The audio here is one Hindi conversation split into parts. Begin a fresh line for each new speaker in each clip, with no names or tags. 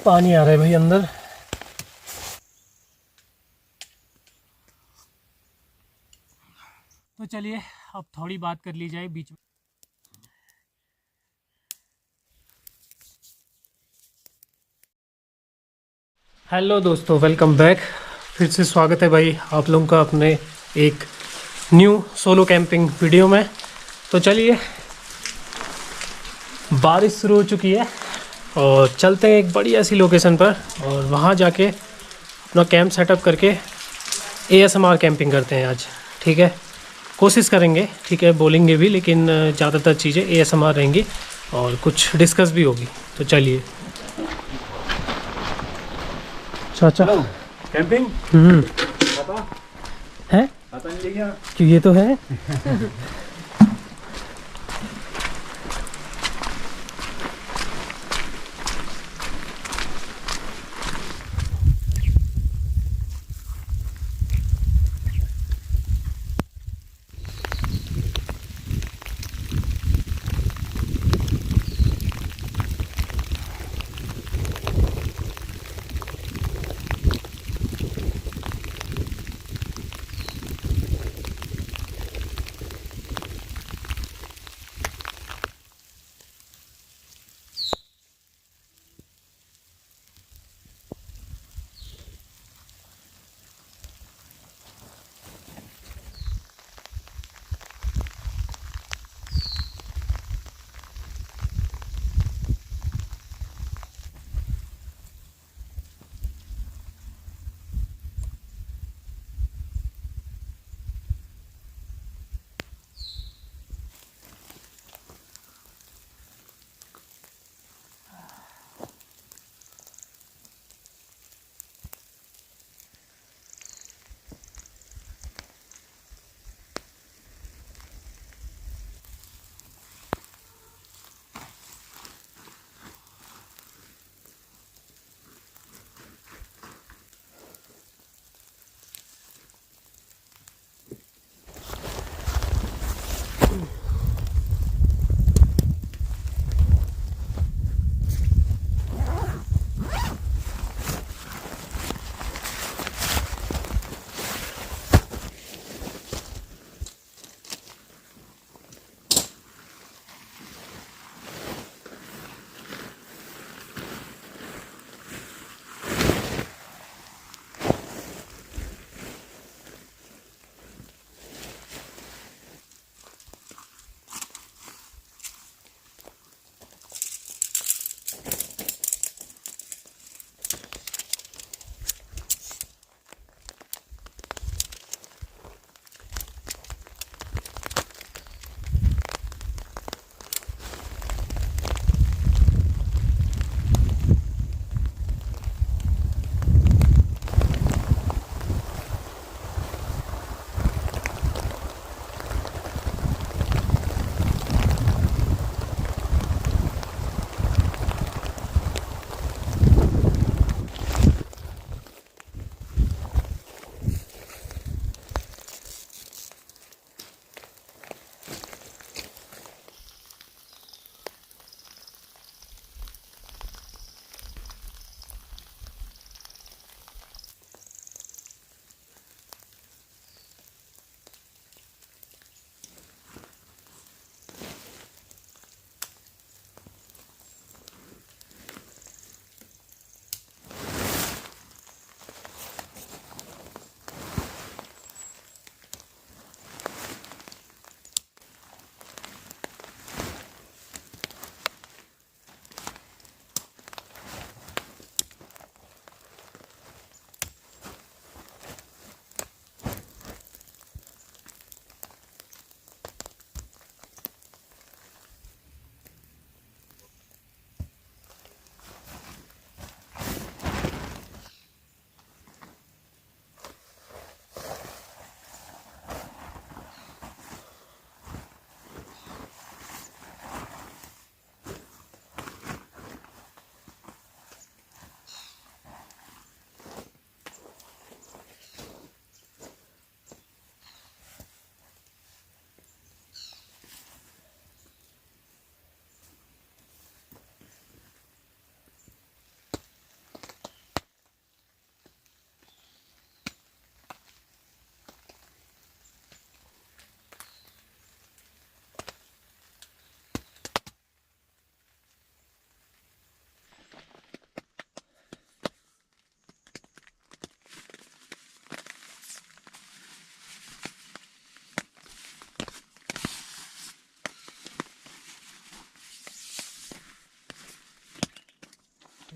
पानी आ रहा है भाई अंदर। तो चलिए अब थोड़ी बात कर ली जाए बीच में। हेलो दोस्तों, वेलकम बैक। फिर से स्वागत है भाई आप लोगों का अपने एक न्यू सोलो कैंपिंग वीडियो में। तो चलिए, बारिश शुरू हो चुकी है और चलते हैं एक बढ़िया सी लोकेशन पर और वहाँ जाके अपना कैंप सेटअप करके ASMR कैंपिंग करते हैं आज। ठीक है, कोशिश करेंगे, ठीक है, बोलेंगे भी, लेकिन ज़्यादातर चीज़ें ASMR रहेंगी और कुछ डिस्कस भी होगी। तो चलिए। चाचा
कैंपिंग
है कि ये तो है।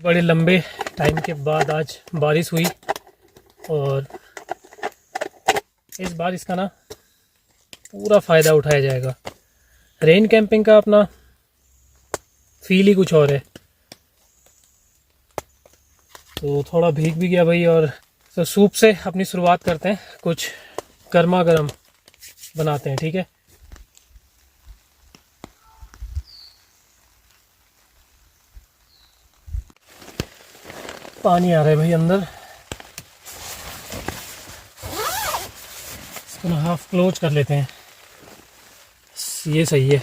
बड़े लंबे टाइम के बाद आज बारिश हुई और इस बार इसका ना पूरा फ़ायदा उठाया जाएगा। रेन कैंपिंग का अपना फील ही कुछ और है। तो थोड़ा भीग भी गया भाई। और तो सूप से अपनी शुरुआत करते हैं, कुछ गर्मा गर्म बनाते हैं, ठीक है। पानी आ रहा है भाई अंदर, इसको ना हाफ क्लोज कर लेते हैं, ये सही है।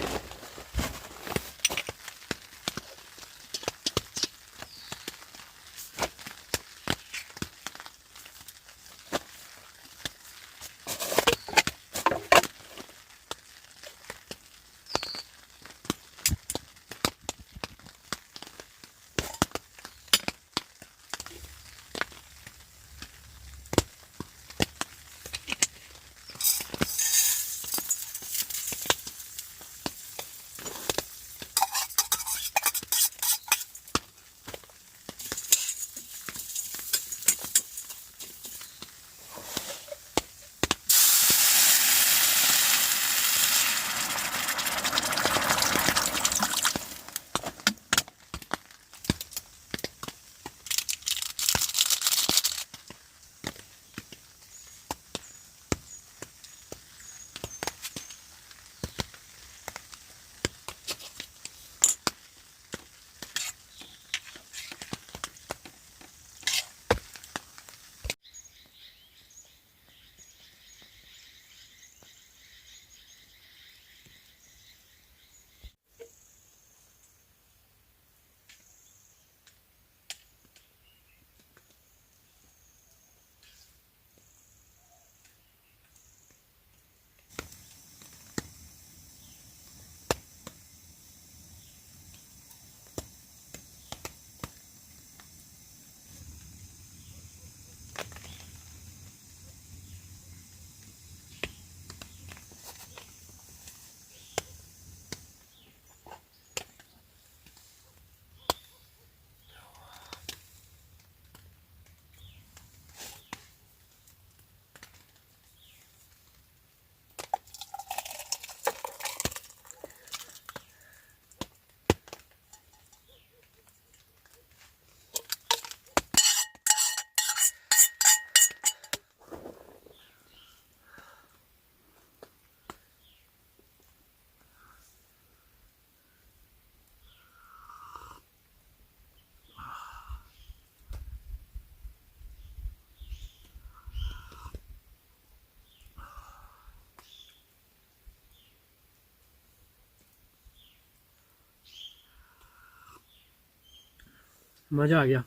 मज़ा आ गया।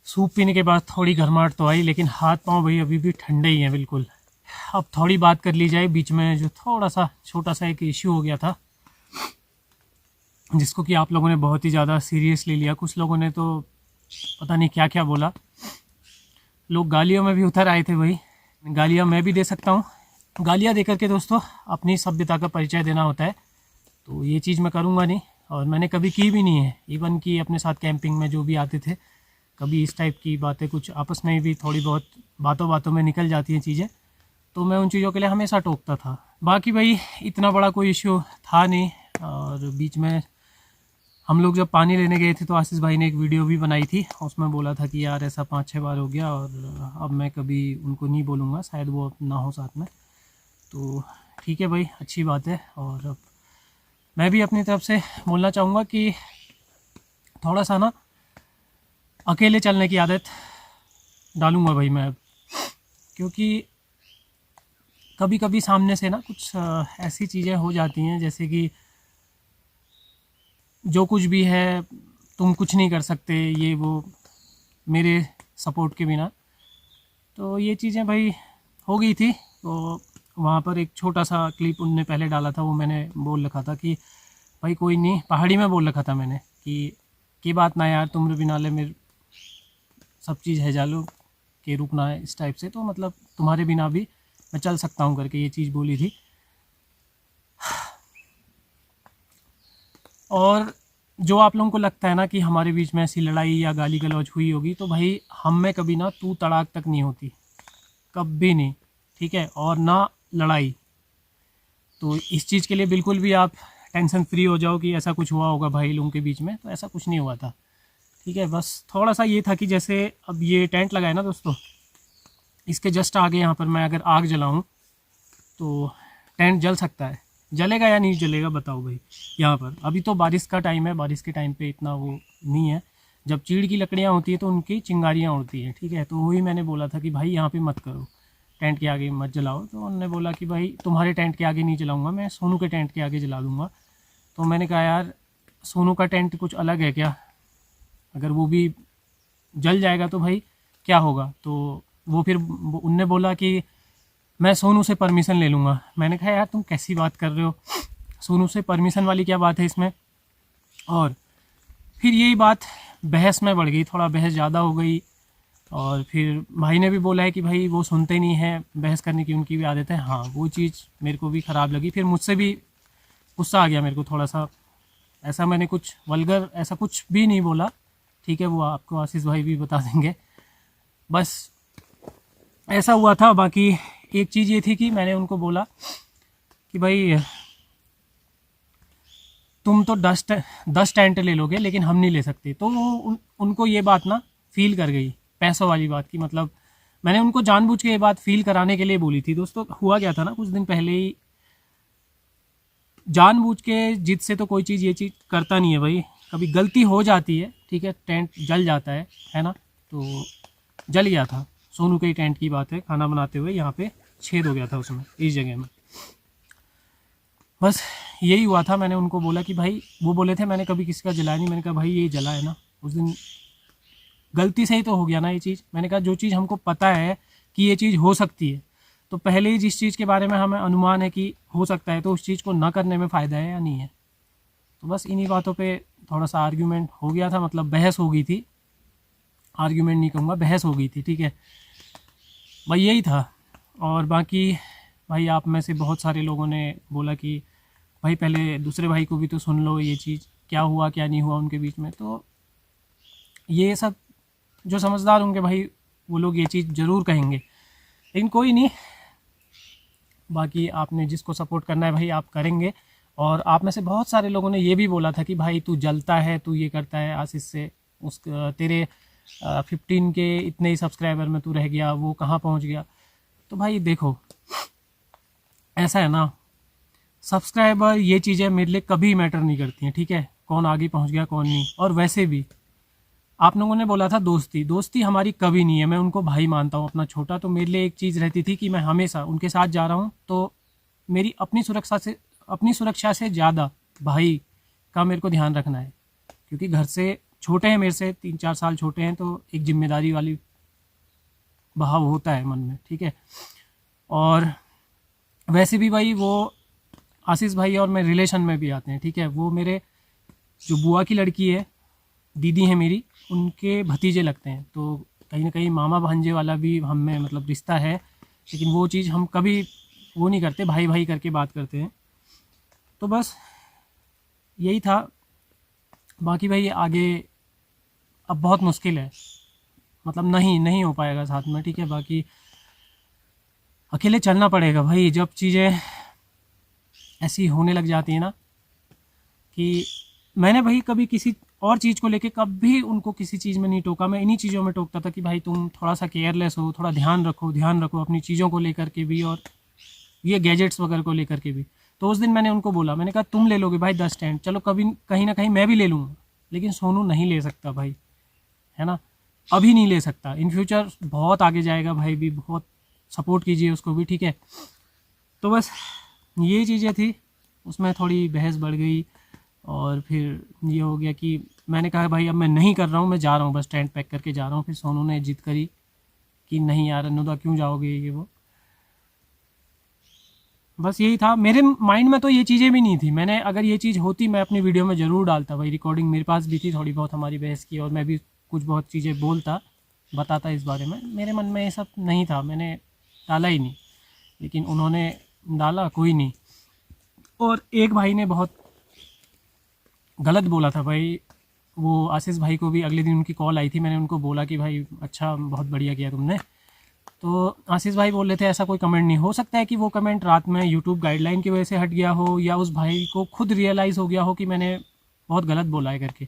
सूप पीने के बाद थोड़ी गर्माहट तो आई, लेकिन हाथ पांव भाई अभी भी ठंडे ही हैं बिल्कुल। अब थोड़ी बात कर ली जाए, बीच में जो थोड़ा सा छोटा सा एक इश्यू हो गया था, जिसको कि आप लोगों ने बहुत ही ज़्यादा सीरियसली लिया। कुछ लोगों ने तो पता नहीं क्या क्या बोला, लोग गालियों में भी उतर आए थे भाई। गालियाँ मैं भी दे सकता हूँ, गालियाँ दे करके दोस्तों अपनी सभ्यता का परिचय देना होता है, तो ये चीज़ मैं करूँगा नहीं और मैंने कभी की भी नहीं है। इवन कि अपने साथ कैंपिंग में जो भी आते थे कभी इस टाइप की बातें कुछ आपस में भी थोड़ी बहुत बातों बातों में निकल जाती हैं चीज़ें, तो मैं उन चीज़ों के लिए हमेशा टोकता था। बाकी भाई इतना बड़ा कोई इश्यू था नहीं। और बीच में हम लोग जब पानी लेने गए थे तो आशीष भाई ने एक वीडियो भी बनाई थी, उसमें बोला था कि यार ऐसा 5-6 बार हो गया और अब मैं कभी उनको नहीं बोलूँगा, शायद वो अब ना हो साथ में। तो ठीक है भाई, अच्छी बात है। और अब मैं भी अपनी तरफ से बोलना चाहूँगा कि थोड़ा सा ना अकेले चलने की आदत डालूँगा भाई मैं अब, क्योंकि कभी कभी सामने से ना कुछ ऐसी चीज़ें हो जाती हैं जैसे कि जो कुछ भी है तुम कुछ नहीं कर सकते, ये वो, मेरे सपोर्ट के बिना। तो ये चीज़ें भाई हो गई थी। तो वहाँ पर एक छोटा सा क्लिप उनने पहले डाला था, वो मैंने बोल रखा था कि भाई कोई नहीं, पहाड़ी में बोल रखा था मैंने कि बात ना यार तुम बिना ले मेरे सब चीज़ है जालो के रुकना है, इस टाइप से। तो मतलब तुम्हारे बिना भी मैं चल सकता हूँ करके ये चीज़ बोली थी। और जो आप लोगों को लगता है ना कि हमारे बीच में ऐसी लड़ाई या गाली गलौज हुई होगी, तो भाई हम में कभी ना तू तड़ाक तक नहीं होती, कभी नहीं, ठीक है, और ना लड़ाई। तो इस चीज़ के लिए बिल्कुल भी आप टेंशन फ्री हो जाओ कि ऐसा कुछ हुआ होगा भाई लोगों के बीच में, तो ऐसा कुछ नहीं हुआ था, ठीक है। बस थोड़ा सा ये था कि जैसे अब ये टेंट लगा है ना दोस्तों, इसके जस्ट आगे यहाँ पर मैं अगर आग जलाऊँ तो टेंट जल सकता है, जलेगा या नहीं जलेगा बताओ भाई। यहाँ पर अभी तो बारिश का टाइम है, बारिश के टाइम पे इतना वो नहीं है, जब चीड़ की लकड़ियाँ होती है तो उनकी चिंगारियाँ उड़ती हैं, ठीक है। तो वही मैंने बोला था कि भाई यहाँ पे मत करो, टेंट के आगे मत जलाओ। तो उन्होंने बोला कि भाई तुम्हारे टेंट के आगे नहीं जलाऊँगा, मैं सोनू के टेंट के आगे जला दूँगा। तो मैंने कहा यार सोनू का टेंट कुछ अलग है क्या, अगर वो भी जल जाएगा तो भाई क्या होगा। तो वो फिर उनने बोला कि मैं सोनू से परमिशन ले लूँगा। मैंने कहा यार तुम कैसी बात कर रहे हो, सोनू से परमिशन वाली क्या बात है इसमें। और फिर यही बात बहस में बढ़ गई, थोड़ा बहस ज़्यादा हो गई। और फिर भाई ने भी बोला है कि भाई वो सुनते नहीं हैं, बहस करने की उनकी भी आदत है। हाँ वो चीज़ मेरे को भी ख़राब लगी, फिर मुझसे भी गुस्सा आ गया मेरे को थोड़ा सा। ऐसा मैंने कुछ वल्गर ऐसा कुछ भी नहीं बोला, ठीक है, वो आपको आशीष भाई भी बता देंगे। बस ऐसा हुआ था। बाकी एक चीज़ ये थी कि मैंने उनको बोला कि भाई तुम तो 10 टेंट ले लोगे लेकिन हम नहीं ले सकते। तो उनको ये बात ना फील कर गई, पैसों वाली बात की। मतलब मैंने उनको जानबूझ के ये बात फील कराने के लिए बोली थी दोस्तों। हुआ क्या था ना, कुछ दिन पहले ही, जानबूझ के जिद से तो कोई चीज़ ये चीज़ करता नहीं है भाई, कभी गलती हो जाती है, ठीक है, टेंट जल जाता है ना। तो जल गया था, सोनू के ही टेंट की बात है, खाना बनाते हुए यहाँ पे छेद हो गया था उसमें, इस जगह में। बस यही हुआ था। मैंने उनको बोला कि भाई, वो बोले थे मैंने कभी किसी का जलाया नहीं। मैंने कहा भाई ये जला है ना, उस दिन गलती से ही तो हो गया ना ये चीज़। मैंने कहा जो चीज़ हमको पता है कि ये चीज़ हो सकती है, तो पहले ही जिस चीज़ के बारे में हमें अनुमान है कि हो सकता है, तो उस चीज़ को ना करने में फ़ायदा है या नहीं है। तो बस इन्हीं बातों पे थोड़ा सा आर्ग्यूमेंट हो गया था, मतलब बहस हो गई थी, आर्ग्यूमेंट नहीं कहूँगा, बहस हो गई थी, ठीक है भाई, यही था। और बाकी भाई आप में से बहुत सारे लोगों ने बोला कि भाई पहले दूसरे भाई को भी तो सुन लो, ये चीज़ क्या हुआ क्या नहीं हुआ उनके बीच में। तो ये सब जो समझदार होंगे भाई वो लोग ये चीज़ ज़रूर कहेंगे, लेकिन कोई नहीं। बाकी आपने जिसको सपोर्ट करना है भाई आप करेंगे। और आप में से बहुत सारे लोगों ने ये भी बोला था कि भाई तू जलता है, तू ये करता है आशीष से, उस तेरे 15 के इतने ही सब्सक्राइबर में तू रह गया, वो कहाँ पहुँच गया। तो भाई देखो ऐसा है ना, सब्सक्राइबर ये चीज़ें मेरे लिए कभी मैटर नहीं करती हैं, ठीक है, कौन आगे पहुँच गया कौन नहीं। और वैसे भी आप लोगों ने बोला था दोस्ती हमारी कभी नहीं है, मैं उनको भाई मानता हूँ अपना छोटा। तो मेरे लिए एक चीज़ रहती थी कि मैं हमेशा उनके साथ जा रहा हूँ, तो मेरी अपनी सुरक्षा से ज़्यादा भाई का मेरे को ध्यान रखना है, क्योंकि घर से छोटे हैं, मेरे से 3-4 साल छोटे हैं, तो एक जिम्मेदारी वाली भाव होता है मन में, ठीक है। और वैसे भी भाई वो आशीष भाई और मैं रिलेशन में भी आते हैं, ठीक है। वो मेरे जो बुआ की लड़की है, दीदी है मेरी, उनके भतीजे लगते हैं। तो कहीं ना कहीं मामा भांजे वाला भी हम में मतलब रिश्ता है, लेकिन वो चीज़ हम कभी वो नहीं करते, भाई भाई करके बात करते हैं। तो बस यही था। बाकी भाई आगे अब बहुत मुश्किल है, मतलब नहीं हो पाएगा साथ में, ठीक है। बाकी अकेले चलना पड़ेगा भाई। जब चीज़ें ऐसी होने लग जाती है ना कि मैंने भाई कभी किसी और चीज़ को लेके कभी उनको किसी चीज़ में नहीं टोका, मैं इन्हीं चीज़ों में टोकता था कि भाई तुम थोड़ा सा केयरलेस हो, थोड़ा ध्यान रखो अपनी चीज़ों को लेकर के भी और ये गैजेट्स वगैरह को लेकर के भी। तो उस दिन मैंने उनको बोला, मैंने कहा तुम ले लोगे भाई 10 स्टैंड, चलो कभी कहीं ना कहीं मैं भी ले लूँगा, लेकिन सोनू नहीं ले सकता भाई, है ना। अभी नहीं ले सकता, इन फ्यूचर बहुत आगे जाएगा भाई भी, बहुत सपोर्ट कीजिए उसको भी, ठीक है। तो बस ये चीज़ें थी, उसमें थोड़ी बहस बढ़ गई और फिर ये हो गया कि मैंने कहा भाई अब मैं नहीं कर रहा हूँ, मैं जा रहा हूँ, बस टेंट पैक करके जा रहा हूँ। फिर सोनू ने जिद करी कि नहीं यार अनुदा क्यों जाओगे, ये वो। बस यही था मेरे माइंड में, तो ये चीज़ें भी नहीं थी। मैंने अगर ये चीज़ होती मैं अपनी वीडियो में ज़रूर डालता भाई, रिकॉर्डिंग मेरे पास भी थी थोड़ी बहुत हमारी बहस की, और मैं भी कुछ बहुत चीज़ें बताता इस बारे में। मेरे मन में ये सब नहीं था, मैंने डाला ही नहीं, लेकिन उन्होंने डाला, कोई नहीं। और एक भाई ने बहुत गलत बोला था भाई, वो आशीष भाई को भी अगले दिन उनकी कॉल आई थी, मैंने उनको बोला कि भाई अच्छा बहुत बढ़िया किया तुमने। तो आशीष भाई बोल रहे थे ऐसा कोई कमेंट नहीं हो सकता है कि वो कमेंट रात में यूट्यूब गाइडलाइन की वजह से हट गया हो, या उस भाई को खुद रियलाइज़ हो गया हो कि मैंने बहुत गलत बोला है करके,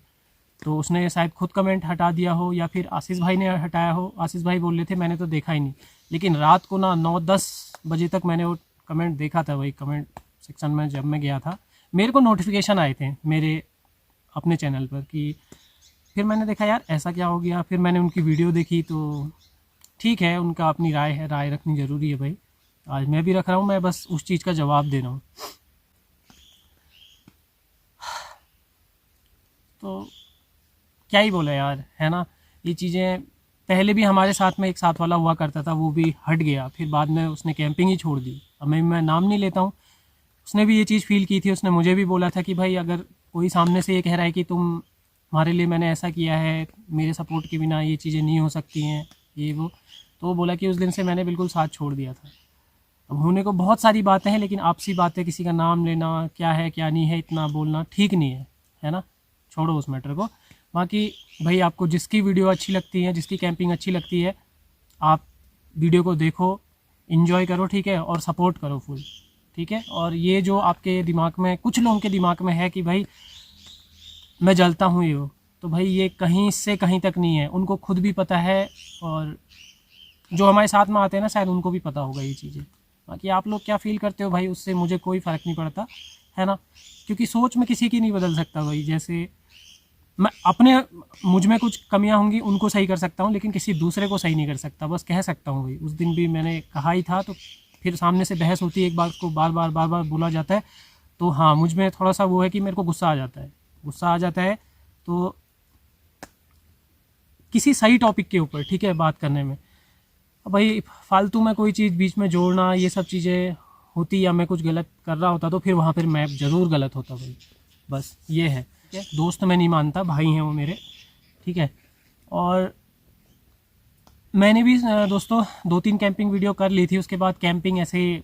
तो उसने शायद खुद कमेंट हटा दिया हो, या फिर आशीष भाई ने हटाया हो। आशीष भाई बोल रहे थे मैंने तो देखा ही नहीं, लेकिन रात को ना 9-10 बजे तक मैंने वो कमेंट देखा था वही कमेंट सेक्शन में। जब मैं गया था मेरे को नोटिफिकेशन आए थे मेरे अपने चैनल पर कि, फिर मैंने देखा यार ऐसा क्या हो गया। फिर मैंने उनकी वीडियो देखी, तो ठीक है उनका अपनी राय है, राय रखनी ज़रूरी है भाई। आज मैं भी रख रहा हूँ, मैं बस उस चीज़ का जवाब दे रहा हूँ। तो क्या ही बोला यार, है ना। ये चीज़ें पहले भी हमारे साथ में एक साथ वाला हुआ करता था, वो भी हट गया, फिर बाद में उसने कैंपिंग ही छोड़ दी। अब मैं नाम नहीं लेता हूँ, उसने भी ये चीज़ फील की थी। उसने मुझे भी बोला था कि भाई अगर कोई सामने से ये कह रहा है कि तुम्हारे लिए मैंने ऐसा किया है, मेरे सपोर्ट के बिना ये चीज़ें नहीं हो सकती हैं, ये वो, तो वो बोला कि उस दिन से मैंने बिल्कुल साथ छोड़ दिया था। अब होने को बहुत सारी बातें हैं, लेकिन आपसी बातें, किसी का नाम लेना, क्या है क्या नहीं है, इतना बोलना ठीक नहीं है ना। छोड़ो उस मैटर को। बाकी भाई आपको जिसकी वीडियो अच्छी लगती है, जिसकी कैंपिंग अच्छी लगती है, आप वीडियो को देखो, इन्जॉय करो, ठीक है, और सपोर्ट करो फुल, ठीक है। और ये जो आपके दिमाग में, कुछ लोगों के दिमाग में है कि भाई मैं जलता हूँ ये वो, तो भाई ये कहीं से कहीं तक नहीं है, उनको खुद भी पता है, और जो हमारे साथ में आते हैं ना शायद उनको भी पता होगा ये चीज़ें। बाकी आप लोग क्या फील करते हो भाई, उससे मुझे कोई फ़र्क नहीं पड़ता, है ना। क्योंकि सोच में किसी की नहीं बदल सकता भाई। जैसे मैं अपने, मुझ में कुछ कमियां होंगी उनको सही कर सकता हूँ, लेकिन किसी दूसरे को सही नहीं कर सकता, बस कह सकता हूँ भाई। उस दिन भी मैंने कहा ही था, तो फिर सामने से बहस होती है, एक बात को बार बार बोला जाता है, तो हाँ मुझ में थोड़ा सा वो है कि मेरे को गुस्सा आ जाता है। तो किसी सही टॉपिक के ऊपर, ठीक है, बात करने में, अब भाई फालतू में कोई चीज़ बीच में जोड़ना, ये सब चीज़ें होती, या मैं कुछ गलत कर रहा होता तो फिर वहाँ पर मैं ज़रूर गलत होता भाई। बस ये है, ठीक है। दोस्त मैं नहीं मानता, भाई हैं वो मेरे, ठीक है। और मैंने भी दोस्तों 2-3 कैंपिंग वीडियो कर ली थी। उसके बाद कैंपिंग ऐसे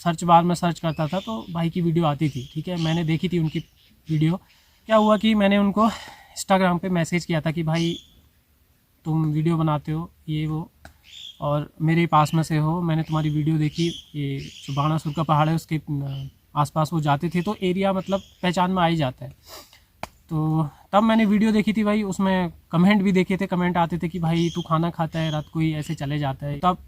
सर्च बार में सर्च करता था तो भाई की वीडियो आती थी, ठीक है। मैंने देखी थी उनकी वीडियो। क्या हुआ कि मैंने उनको इंस्टाग्राम पे मैसेज किया था कि भाई तुम वीडियो बनाते हो ये वो, और मेरे पास में से हो, मैंने तुम्हारी वीडियो देखी, ये जो बाणासुर का पहाड़ है उसके आसपास वो जाते थे, तो एरिया मतलब पहचान में आ ही जाता है। तो तब मैंने वीडियो देखी थी भाई, उसमें कमेंट भी देखे थे, कमेंट आते थे कि भाई तू खाना खाता है रात को ही ऐसे चले जाता है। तब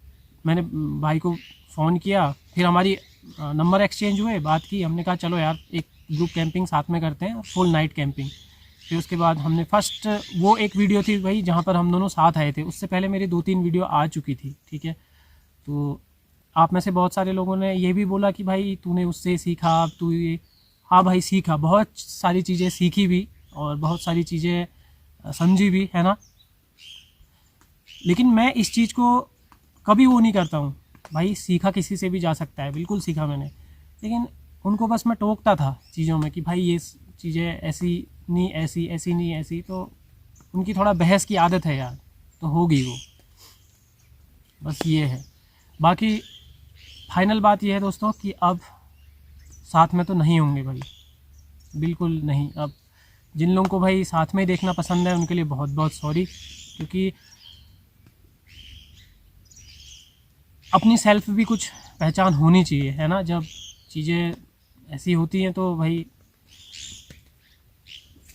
मैंने भाई को फ़ोन किया, फिर हमारी नंबर एक्सचेंज हुए, बात की, हमने कहा चलो यार एक ग्रुप कैंपिंग साथ में करते हैं, फुल नाइट कैंपिंग। फिर उसके बाद हमने फर्स्ट वो एक वीडियो थी भाई जहाँ पर हम दोनों साथ आए थे, उससे पहले मेरी 2-3 वीडियो आ चुकी थी, ठीक है। तो आप में से बहुत सारे लोगों ने ये भी बोला कि भाई तूने उससे सीखा, अब तू ये, हाँ भाई सीखा, बहुत सारी चीज़ें सीखी भी और बहुत सारी चीज़ें समझी भी, है ना। लेकिन मैं इस चीज़ को कभी वो नहीं करता हूँ भाई, सीखा किसी से भी जा सकता है, बिल्कुल सीखा मैंने, लेकिन उनको बस मैं टोकता था चीज़ों में कि भाई ये चीज़ें ऐसी नहीं, ऐसी नहीं, ऐसी। तो उनकी थोड़ा बहस की आदत है यार, तो होगी वो, बस ये है। बाकी फाइनल बात ये है दोस्तों कि अब साथ में तो नहीं होंगे भाई, बिल्कुल नहीं। अब जिन लोगों को भाई साथ में देखना पसंद है उनके लिए बहुत बहुत सॉरी, क्योंकि अपनी सेल्फ भी कुछ पहचान होनी चाहिए, है ना। जब चीज़ें ऐसी होती हैं तो भाई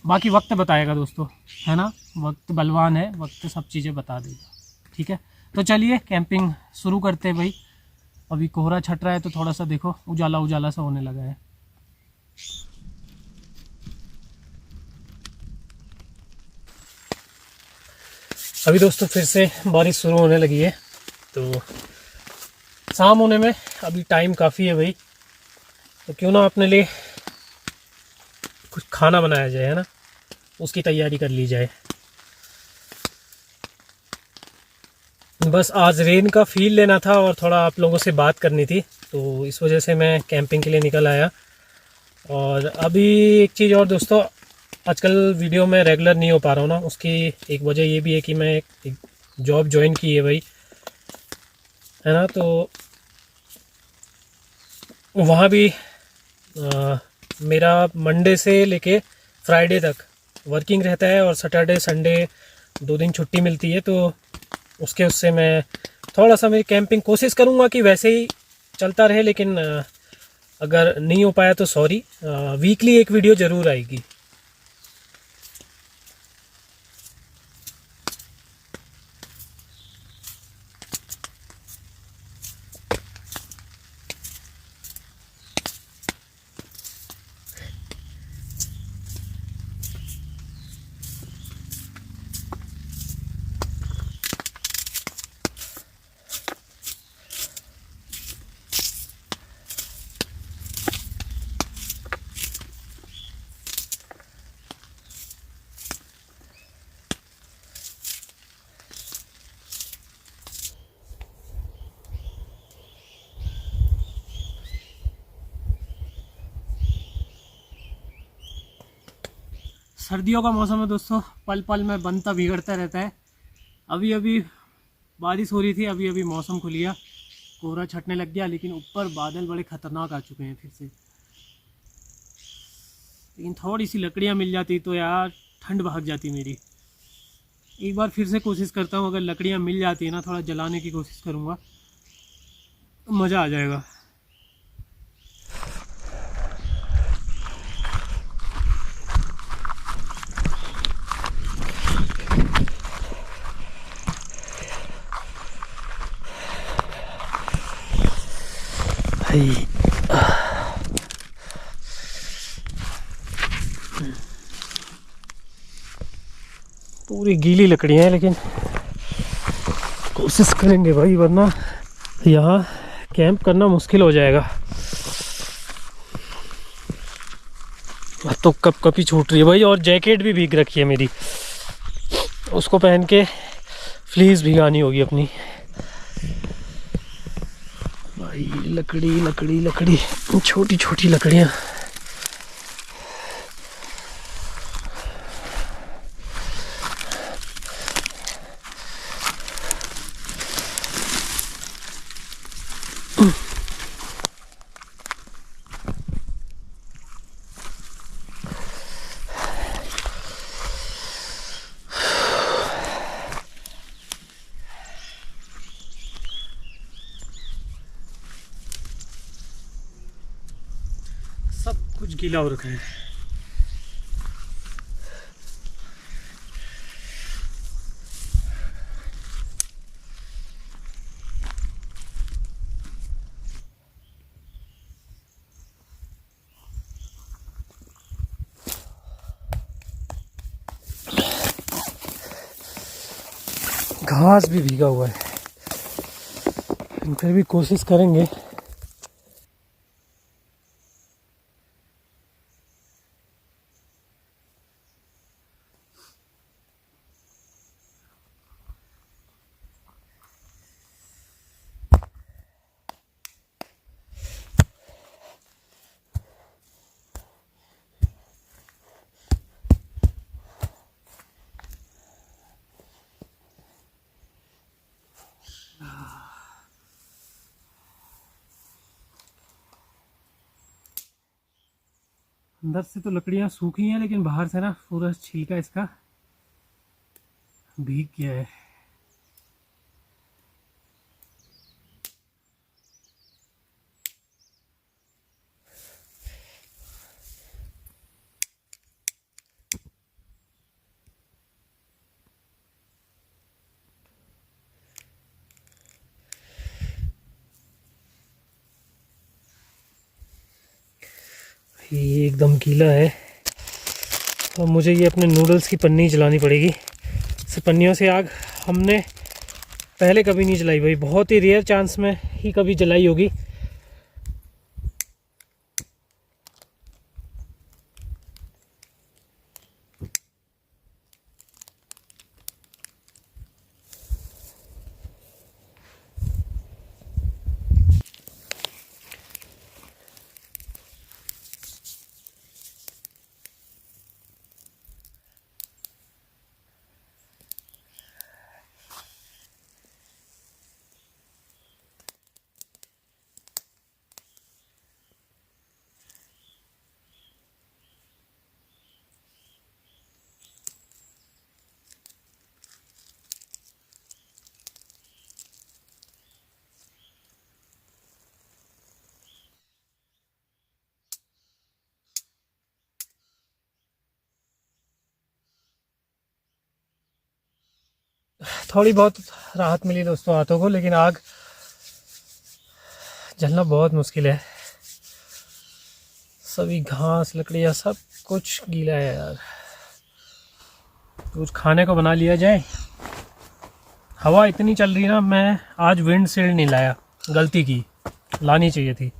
बाकी वक्त बताएगा दोस्तों, है ना। वक्त बलवान है, वक्त सब चीज़ें बता देगा, ठीक है। तो चलिए कैंपिंग शुरू करते हैं भाई। अभी कोहरा छट रहा है तो थोड़ा सा देखो उजाला उजाला सा होने लगा है। अभी दोस्तों फिर से बारिश शुरू होने लगी है, तो शाम होने में अभी टाइम काफ़ी है भाई। तो क्यों ना अपने लिए कुछ खाना बनाया जाए, है ना, उसकी तैयारी कर ली जाए। बस आज रेन का फील लेना था और थोड़ा आप लोगों से बात करनी थी, तो इस वजह से मैं कैंपिंग के लिए निकल आया। और अभी एक चीज़ और दोस्तों, आजकल वीडियो में रेगुलर नहीं हो पा रहा हूँ ना, उसकी एक वजह ये भी है कि मैं एक जॉब ज्वाइन की है भाई, है ना। तो वहाँ भी मेरा मंडे से लेके फ्राइडे तक वर्किंग रहता है और सैटरडे संडे 2 दिन छुट्टी मिलती है। तो उससे मैं थोड़ा सा मेरी कैंपिंग कोशिश करूँगा कि वैसे ही चलता रहे, लेकिन अगर नहीं हो पाया तो सॉरी, वीकली एक वीडियो ज़रूर आएगी। सर्दियों का मौसम है दोस्तों, पल पल में बनता बिगड़ता रहता है। अभी अभी बारिश हो रही थी, अभी अभी मौसम खुल गया, कोहरा छटने लग गया, लेकिन ऊपर बादल बड़े ख़तरनाक आ चुके हैं फिर से। लेकिन थोड़ी सी लकड़ियाँ मिल जाती तो यार ठंड भाग जाती मेरी। एक बार फिर से कोशिश करता हूँ, अगर लकड़ियाँ मिल जाती है ना, थोड़ा जलाने की कोशिश करूँगा, मज़ा आ जाएगा। पूरी गीली लकड़ियाँ हैं, लेकिन कोशिश करेंगे भाई, वरना यहाँ कैंप करना मुश्किल हो जाएगा। तो कप कप ही छूट रही है भाई, और जैकेट भी भीग रखी है मेरी, उसको पहन के फ्लीस भिगानी होगी अपनी। भाई लकड़ी लकड़ी लकड़ी, छोटी छोटी लकड़ियाँ। सब कुछ गीला हो रखा है। घास भी भीगा हुआ है, फिर भी कोशिश करेंगे। अंदर से तो लकड़ियाँ सूखी हैं, लेकिन बाहर से ना पूरा छिलका इसका भीग गया है। ये एकदम गीला है और मुझे ये अपने नूडल्स की पन्नी जलानी पड़ेगी। इस पन्नियों से आग हमने पहले कभी नहीं जलाई भाई, बहुत ही रेयर चांस में ही कभी जलाई होगी। थोड़ी बहुत राहत मिली दोस्तों हाथों को, लेकिन आग जलना बहुत मुश्किल है। सभी घास लकड़ियाँ सब कुछ गीला है यार। कुछ खाने को बना लिया जाए। हवा इतनी चल रही ना, मैं आज विंड शील्ड नहीं लाया, गलती की, लानी चाहिए थी।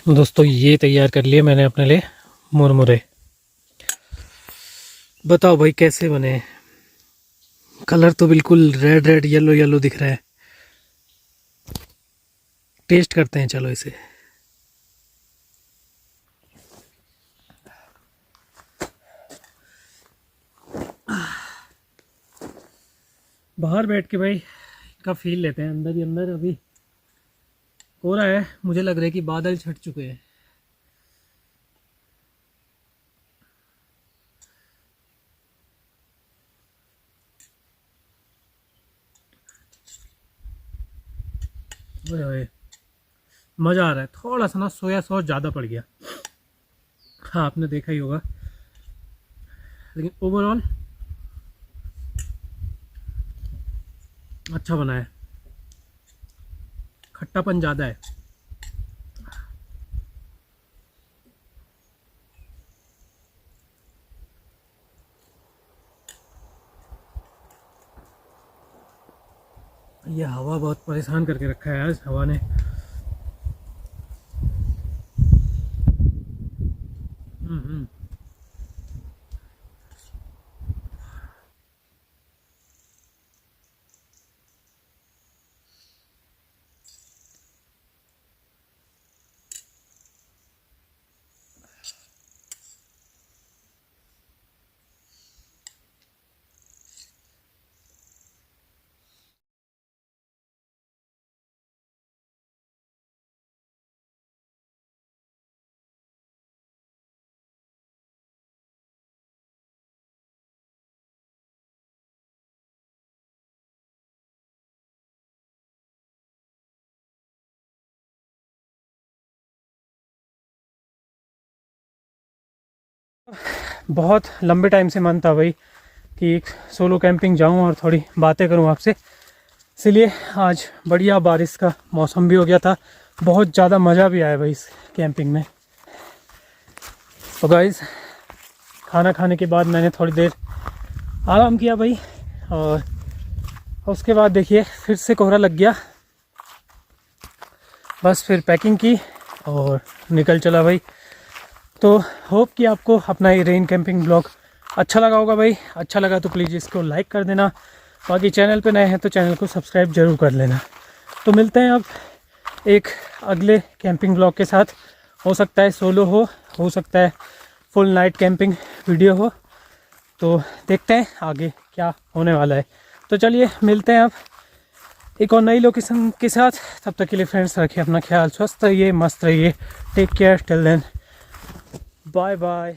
दोस्तों ये तैयार कर लिए मैंने अपने लिए मुरमुरे। बताओ भाई कैसे बने। कलर तो बिल्कुल रेड रेड येलो येलो दिख रहा है। टेस्ट करते हैं चलो इसे। बाहर बैठ के भाई का फील लेते हैं। अंदर ही अंदर अभी कोहरा है, मुझे लग रहा है कि बादल छट चुके हैं। ओए ओए मज़ा आ रहा है। थोड़ा सा ना सोया सॉस ज़्यादा पड़ गया, हाँ आपने देखा ही होगा, लेकिन ओवरऑल अच्छा बना है। खट्टापन ज़्यादा है। हवा बहुत परेशान करके रखा है आज हवा ने। बहुत लंबे टाइम से मन था भाई कि एक सोलो कैंपिंग जाऊं और थोड़ी बातें करूं आपसे, इसलिए आज बढ़िया बारिश का मौसम भी हो गया था, बहुत ज़्यादा मज़ा भी आया भाई इस कैंपिंग में। तो गाइस खाना खाने के बाद मैंने थोड़ी देर आराम किया भाई, और उसके बाद देखिए फिर से कोहरा लग गया। बस फिर पैकिंग की और निकल चला भाई। तो होप कि आपको अपना ये रेन कैंपिंग ब्लॉग अच्छा लगा होगा भाई। अच्छा लगा तो प्लीज़ इसको लाइक कर देना, बाकी चैनल पे नए हैं तो चैनल को सब्सक्राइब ज़रूर कर लेना। तो मिलते हैं अब एक अगले कैंपिंग ब्लॉग के साथ। हो सकता है सोलो हो सकता है फुल नाइट कैंपिंग वीडियो हो, तो देखते हैं आगे क्या होने वाला है। तो चलिए मिलते हैं अब एक और नई लोकेशन के साथ। तब तक के लिए फ्रेंड्स रखिए अपना ख्याल, स्वस्थ रहिए, मस्त रहिए, take care, till then, bye bye.